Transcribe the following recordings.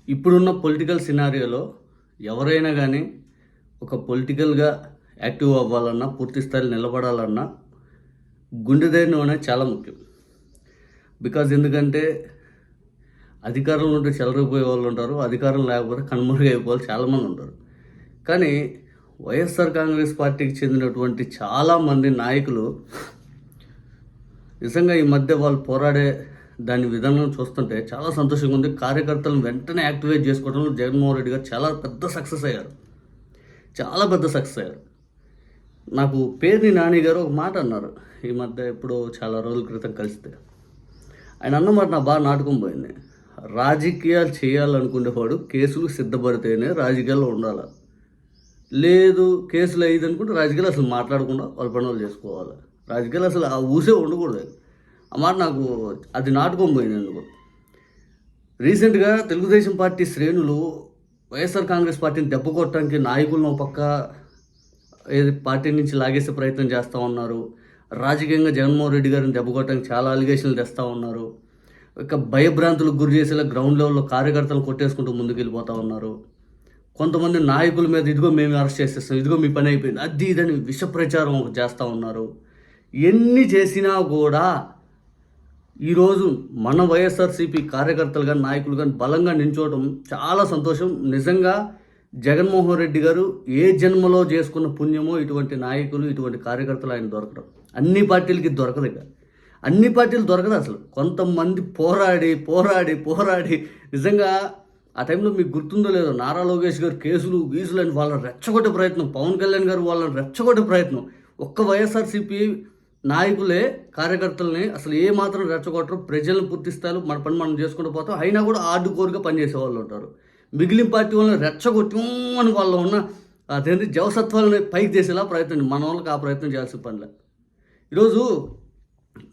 ఇప్పుడున్న పొలిటికల్ సినారియోలో ఎవరైనా కానీ ఒక పొలిటికల్గా యాక్టివ్ అవ్వాలన్నా, పూర్తి స్థాయిలో నిలబడాలన్నా గుండె ధైర్యం అనేది చాలా ముఖ్యం. ఎందుకంటే అధికారంలో ఉంటే చెలరిపోయే వాళ్ళు ఉంటారు, అధికారం లేకపోతే కనుమరుగైపోయే వాళ్ళు చాలామంది ఉంటారు. కానీ వైఎస్ఆర్ కాంగ్రెస్ పార్టీకి చెందినటువంటి చాలామంది నాయకులు నిజంగా ఈ మధ్య వాళ్ళు పోరాడే దాని విధానం చూస్తుంటే చాలా సంతోషంగా ఉంది. కార్యకర్తలను వెంటనే యాక్టివేట్ చేసుకోవడంలో జగన్మోహన్ రెడ్డి గారు చాలా పెద్ద సక్సెస్ అయ్యారు. నాకు పేర్ని నాని గారు ఒక మాట అన్నారు ఈ మధ్య, ఎప్పుడో చాలా రోజుల క్రితం కలిస్తే. ఆయన అన్నమాట నాకు బాగా నాటకం పోయింది. రాజకీయాలు చేయాలనుకునేవాడు కేసులు సిద్ధపడితేనే రాజకీయాల్లో ఉండాలి, లేదు కేసులు అయ్యింది అనుకుంటే రాజకీయాలు అసలు మాట్లాడకుండా వాళ్ళ పనులు చేసుకోవాలి, రాజకీయాలు అసలు ఆ ఊసే ఉండకూడదు. ఆ మాట నాకు అది నాటుకొని పోయింది. ఎందుకు రీసెంట్గా తెలుగుదేశం పార్టీ శ్రేణులు వైఎస్ఆర్ కాంగ్రెస్ పార్టీని దెబ్బ కొట్టడానికి నాయకులను పక్క పార్టీ నుంచి లాగేసే ప్రయత్నం చేస్తూ ఉన్నారు. రాజకీయంగా జగన్మోహన్ రెడ్డి గారిని దెబ్బ కొట్టడానికి చాలా అలిగేషన్లు తెస్తూ ఉన్నారు. ఇక భయభ్రాంతులకు గురి చేసేలా గ్రౌండ్ లెవెల్లో కార్యకర్తలు కొట్టేసుకుంటూ ముందుకు వెళ్ళిపోతూ ఉన్నారు. కొంతమంది నాయకుల మీద ఇదిగో మేము అరెస్ట్ చేసేస్తాం, ఇదిగో మీ పని అయిపోయింది, అది ఇదని విష ప్రచారం చేస్తూ ఉన్నారు. ఎన్ని చేసినా కూడా ఈరోజు మన వైఎస్ఆర్సీపీ కార్యకర్తలు కానీ నాయకులు కానీ బలంగా నించోవడం చాలా సంతోషం. నిజంగా జగన్మోహన్ రెడ్డి గారు ఏ జన్మలో చేసుకున్న పుణ్యమో ఇటువంటి నాయకులు, ఇటువంటి కార్యకర్తలు ఆయన దొరకడం. అన్ని పార్టీలకి దొరకదు, ఇక అన్ని పార్టీలు దొరకదు. అసలు కొంతమంది పోరాడి నిజంగా ఆ టైంలో మీకు గుర్తుందో లేదో, నారా లోకేష్ గారు కేసులు గీసులు అని వాళ్ళని రెచ్చగొట్టే ప్రయత్నం, పవన్ కళ్యాణ్ గారు వాళ్ళని రెచ్చగొట్టే ప్రయత్నం. ఒక్క వైఎస్ఆర్సీపీ నాయకులే కార్యకర్తల్ని అసలు ఏ మాత్రం రెచ్చగొట్టరు. ప్రజలను పూర్తి స్థాయిలో మన పని మనం చేసుకుంటూ పోతాం. అయినా కూడా ఆర్డుకోరుగా పనిచేసే వాళ్ళు ఉంటారు. మిగిలిన పార్టీ వాళ్ళని రెచ్చగొట్టి అని వాళ్ళ ఉన్న అదేంటి జవసత్వాలని పైకి చేసేలా ప్రయత్నం, మన వాళ్ళకి ఆ ప్రయత్నం చేయాల్సిన పనిలే. ఈరోజు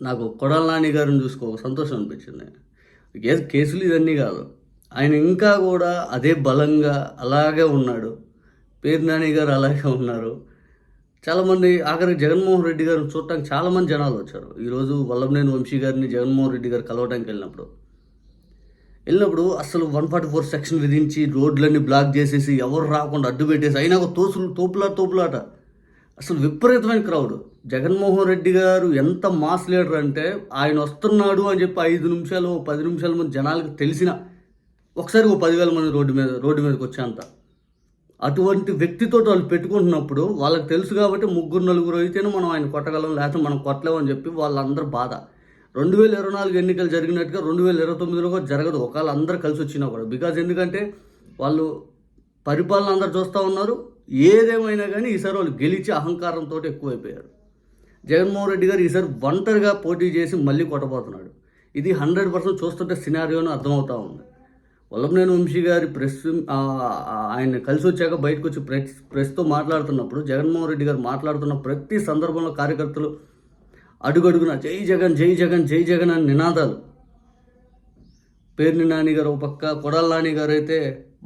నాకు కొడాల నాని గారిని చూసుకో సంతోషం అనిపించింది. కేసులు ఇవన్నీ కాదు, ఆయన ఇంకా కూడా అదే బలంగా అలాగే ఉన్నాడు. పేరు నాని గారు అలాగే ఉన్నారు. చాలామంది ఆఖరికి జగన్మోహన్ రెడ్డి గారిని చూడటానికి చాలామంది జనాలు వచ్చారు. ఈరోజు వల్లభనేని వంశీ గారిని జగన్మోహన్ రెడ్డి గారు కలవడానికి వెళ్ళినప్పుడు అసలు 144 సెక్షన్ విధించి రోడ్లన్నీ బ్లాక్ చేసేసి ఎవరు రాకుండా అడ్డు పెట్టేసి అయినా ఒక తోపులాట అసలు విపరీతమైన క్రౌడ్. జగన్మోహన్ రెడ్డి గారు ఎంత మాస్ లీడర్ అంటే ఆయన వస్తున్నాడు అని చెప్పి 5 నిమిషాలు 10 నిమిషాల మంది జనాలకు తెలిసిన ఒకసారి 10,000 మంది రోడ్డు మీదకి వచ్చేంత అటువంటి వ్యక్తితో వాళ్ళు పెట్టుకుంటున్నప్పుడు వాళ్ళకి తెలుసు కాబట్టి 3-4 అయితేనే మనం ఆయన కొట్టగలం, లేకపోతే మనం కొట్టలేమని చెప్పి వాళ్ళందరూ బాధ. 2024 ఎన్నికలు జరిగినట్టుగా 2029లో కూడా జరగదు ఒకవేళ అందరూ కలిసి వచ్చినా కూడా. ఎందుకంటే వాళ్ళు పరిపాలన అందరూ చూస్తూ ఉన్నారు. ఏదేమైనా కానీ ఈసారి వాళ్ళు గెలిచి అహంకారంతో ఎక్కువైపోయారు. జగన్మోహన్ రెడ్డి గారు ఈసారి ఒంటరిగా పోటీ చేసి మళ్ళీ కొట్టబోతున్నాడు. ఇది 100% చూస్తుంటే సినారియోను అర్థమవుతూ ఉంది. వల్లభనేని వంశీ గారి ఆయన కలిసి వచ్చాక బయటకు వచ్చి ప్రెస్తో మాట్లాడుతున్నప్పుడు జగన్మోహన్ రెడ్డి గారు మాట్లాడుతున్న ప్రతి సందర్భంలో కార్యకర్తలు అడుగడుగున జై జగన్ జై జగన్ జై జగన్ అని నినాదాలు. పేర్ని నాని గారు ఒక పక్క, కొడాల నాని గారు అయితే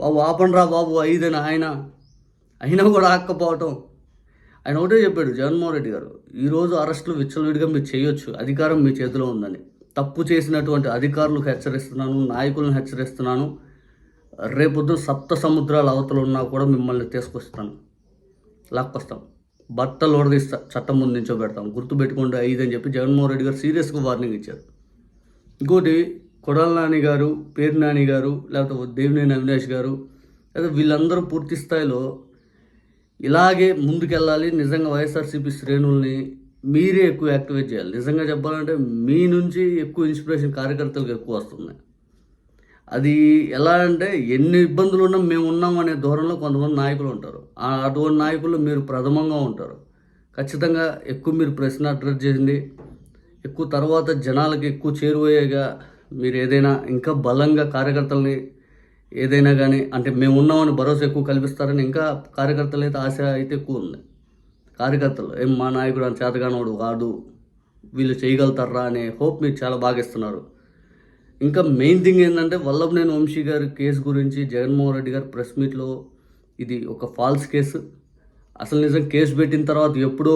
బాబు ఆపండ్రా బాబు ఐదని ఆయన అయినా కూడా ఆక్కపోవటం. ఆయన ఒకటే చెప్పాడు జగన్మోహన్ రెడ్డి గారు, ఈరోజు అరెస్టులు విచ్చలవిడిగా మీరు చేయొచ్చు, అధికారం మీ చేతిలో ఉందని. తప్పు చేసినటువంటి అధికారులకు హెచ్చరిస్తున్నాను, నాయకులను హెచ్చరిస్తున్నాను. రేపొద్దు 7 సముద్రాల అవతల ఉన్నా కూడా మిమ్మల్ని లాక్కొస్తాం, బట్టలు ఓడదీస్తా, చట్టం ముందు నించోబెడతాం, గుర్తుపెట్టుకోండి 5 అని చెప్పి జగన్మోహన్ రెడ్డి గారు సీరియస్గా వార్నింగ్ ఇచ్చారు. ఇంకోటి కొడాల నాని గారు, పేరు నాని గారు, లేకపోతే దేవినేని అవినాష్ గారు, లేదా వీళ్ళందరూ పూర్తి స్థాయిలో ఇలాగే ముందుకెళ్ళాలి. నిజంగా వైఎస్ఆర్సీపీ శ్రేణుల్ని మీరే ఎక్కువ యాక్టివేట్ చేయాలి. నిజంగా చెప్పాలంటే మీ నుంచి ఎక్కువ ఇన్స్పిరేషన్ కార్యకర్తలకు ఎక్కువ వస్తుంది. అది ఎలా అంటే ఎన్ని ఇబ్బందులు ఉన్నా మేము ఉన్నాం అనే ధోరణిలో కొంతమంది నాయకులు ఉంటారు. అటువంటి నాయకులు మీరు ప్రథమంగా ఉంటారు. ఖచ్చితంగా ఎక్కువ మీరు ప్రశ్న అడ్రస్ చేసింది ఎక్కువ, తర్వాత జనాలకి ఎక్కువ చేరువయ్యేగా మీరు ఏదైనా ఇంకా బలంగా కార్యకర్తలని ఏదైనా కానీ అంటే మేము ఉన్నామని భరోసా ఎక్కువ కల్పిస్తారని ఇంకా కార్యకర్తలు అయితే ఆశ అయితే ఎక్కువ ఉంది. కార్యకర్తలు మా నాయకుడు అని చేతగానోడు వాడు, వీళ్ళు చేయగలుగుతారా అనే హోప్ మీరు చాలా బాగా ఇస్తున్నారు. ఇంకా మెయిన్ థింగ్ ఏంటంటే వల్లభనేని వంశీ గారి కేసు గురించి జగన్మోహన్ రెడ్డి గారు ప్రెస్ మీట్లో ఇది ఒక ఫాల్స్ కేసు, అసలు నిజం కేసు పెట్టిన తర్వాత ఎప్పుడో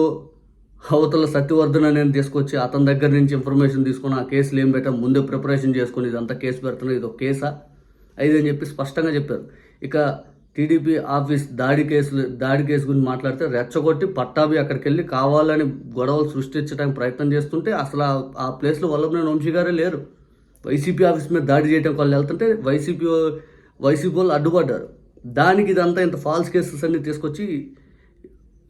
అవతల సత్యవర్ధన్ అనేది తీసుకొచ్చి అతని దగ్గర నుంచి ఇన్ఫర్మేషన్ తీసుకుని ఆ కేసులు ఏం పెట్టా ముందే ప్రిపరేషన్ చేసుకుని ఇదంతా కేసు పెడుతున్నది, ఇది ఒక కేసా 5 అని చెప్పి స్పష్టంగా చెప్పారు. ఇక టీడీపీ ఆఫీస్ దాడి కేసు గురించి మాట్లాడితే రెచ్చగొట్టి పట్టాభి అక్కడికి వెళ్ళి కావాలని గొడవలు సృష్టించడానికి ప్రయత్నం చేస్తుంటే అసలు ఆ ప్లేస్లో వల్లభనేని వంశీ గారే లేరు. వైసీపీ ఆఫీస్ మీద దాడి చేయడం వాళ్ళు వెళ్తుంటే వైసీపీ వాళ్ళు అడ్డుపడ్డారు. దానికి ఇదంతా ఇంత ఫాల్స్ కేసెస్ అన్ని తీసుకొచ్చి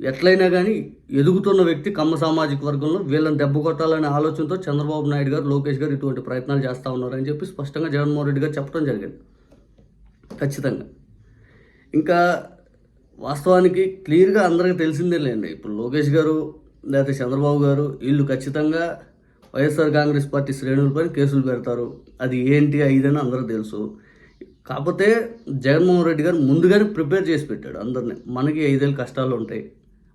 ఎట్లయినా కానీ ఎదుగుతున్న వ్యక్తి కమ్మ సామాజిక వర్గంలో వీళ్ళని దెబ్బ కొట్టాలనే ఆలోచనతో చంద్రబాబు నాయుడు గారు, లోకేష్ గారు ఇటువంటి ప్రయత్నాలు చేస్తూ ఉన్నారని చెప్పి స్పష్టంగా జగన్మోహన్ రెడ్డి గారు చెప్పడం జరిగింది. ఖచ్చితంగా ఇంకా వాస్తవానికి క్లియర్గా అందరికీ తెలిసిందే లేండి. ఇప్పుడు లోకేష్ గారు లేకపోతే చంద్రబాబు గారు వీళ్ళు ఖచ్చితంగా వైఎస్ఆర్ కాంగ్రెస్ పార్టీ శ్రేణులపై కేసులు పెడతారు. అది ఏంటి ఇదని అందరికీ తెలుసు. కాకపోతే జగన్మోహన్ రెడ్డి గారు ముందుగానే ప్రిపేర్ చేసి పెట్టాడు అందరినీ. మనకి 5 ఏళ్ళు కష్టాలు ఉంటాయి,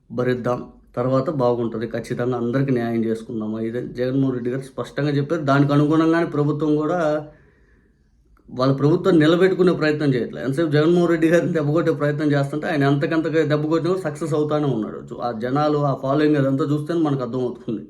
భరిద్దాం, తర్వాత బాగుంటుంది, ఖచ్చితంగా అందరికీ న్యాయం చేసుకుందాం ఇదని జగన్మోహన్ రెడ్డి గారు స్పష్టంగా చెప్పారు. దానికి అనుగుణంగానే ప్రభుత్వం కూడా వాళ్ళ ప్రభుత్వం నిలబెట్టుకునే ప్రయత్నం చేయట్లేదు. ఎంతసేపు జగన్మోహన్ రెడ్డి గారిని దెబ్బకొట్టే ప్రయత్నం చేస్తుంటే ఆయన ఎంతకంతగా దెబ్బకొట్టినా సక్సెస్ అవుతానే ఉన్నాడు. ఆ జనాలు, ఆ ఫాలోయింగ్ అదంతా చూస్తేనే మనకు అర్థమవుతుంది.